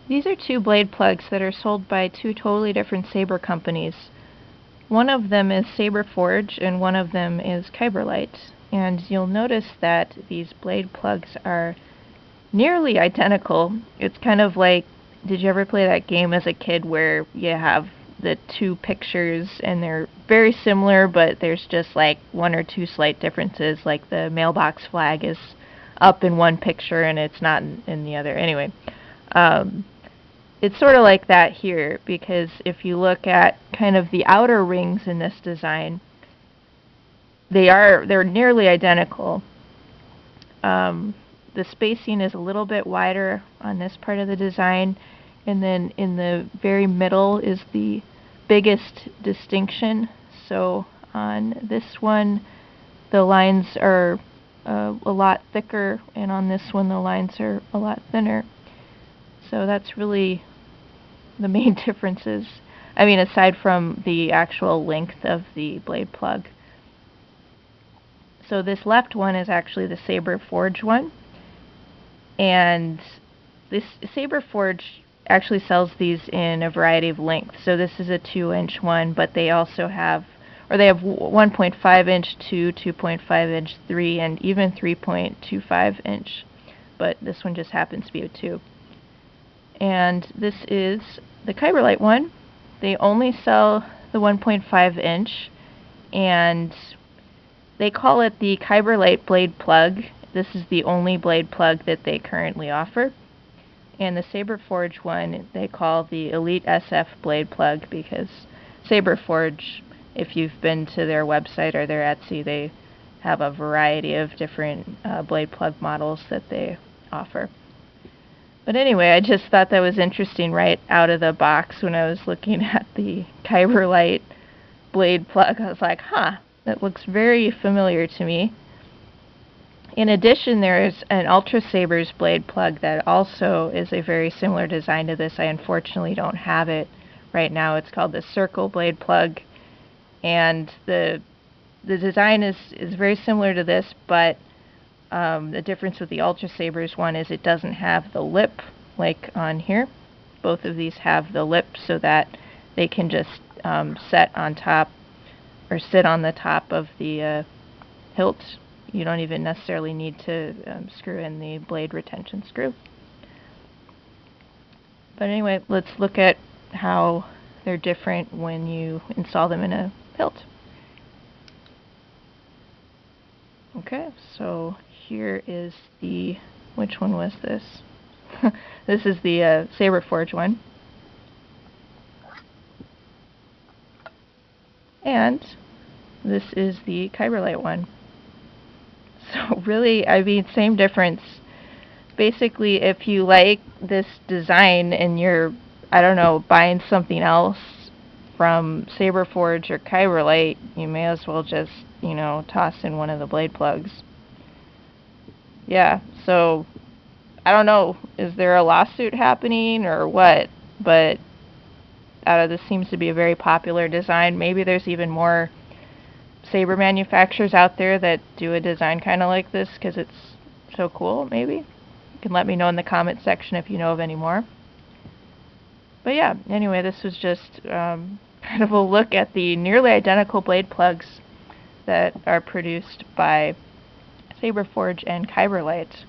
These are two blade plugs that are sold by two totally different saber companies. One of them is Saberforge and one of them is Kyberlight. And you'll notice that these blade plugs are nearly identical. It's kind of like, did you ever play that game as a kid where you have the two pictures and they're very similar, but there's just like one or two slight differences, like the mailbox flag is up in one picture and it's not in the other. Anyway, it's sort of like that here, because if you look at kind of the outer rings in this design, they're nearly identical. The spacing is a little bit wider on this part of the design, and then in the very middle is the biggest distinction. So on this one the lines are a lot thicker, and on this one the lines are a lot thinner. So that's really the main differences. I mean, aside from the actual length of the blade plug. So this left one is actually the Saberforge one. And this Saberforge actually sells these in a variety of lengths. So this is a 2-inch one, but they also have, or they have 1.5 inch, 2.5 inch, 3, and even 3.25 inch. But this one just happens to be a 2. And this is the Kyberlight one. They only sell the 1.5 inch, and they call it the Kyberlight Blade Plug. This is the only blade plug that they currently offer. And the Saberforge one they call the Elite SF Blade Plug, because Saberforge, if you've been to their website or their Etsy, they have a variety of different blade plug models that they offer. But anyway, I just thought that was interesting right out of the box when I was looking at the Kyberlight Blade Plug. I was like, huh, that looks very familiar to me. In addition, there is an Ultrasabers blade plug that also is a very similar design to this. I unfortunately don't have it right now. It's called the Circle Blade Plug, and the design is very similar to this, but the difference with the Ultrasabers one is it doesn't have the lip like on here. Both of these have the lip so that they can just set on top or sit on the top of the hilt. You don't even necessarily need to screw in the blade retention screw. But anyway, let's look at how they're different when you install them in a hilt. Okay, so here is the, which one was this? This is the Saberforge one. And this is the Kyberlight one. So really, I mean, same difference. Basically, if you like this design and you're, I don't know, buying something else from Saberforge or Kyberlight, you may as well just, you know, toss in one of the blade plugs. Yeah, so I don't know, is there a lawsuit happening or what? But this seems to be a very popular design. Maybe there's even more saber manufacturers out there that do a design kind of like this because it's so cool. Maybe you can let me know in the comment section if you know of any more. But yeah, anyway, this was just kind of a look at the nearly identical blade plugs that are produced by Saberforge and Kyberlight.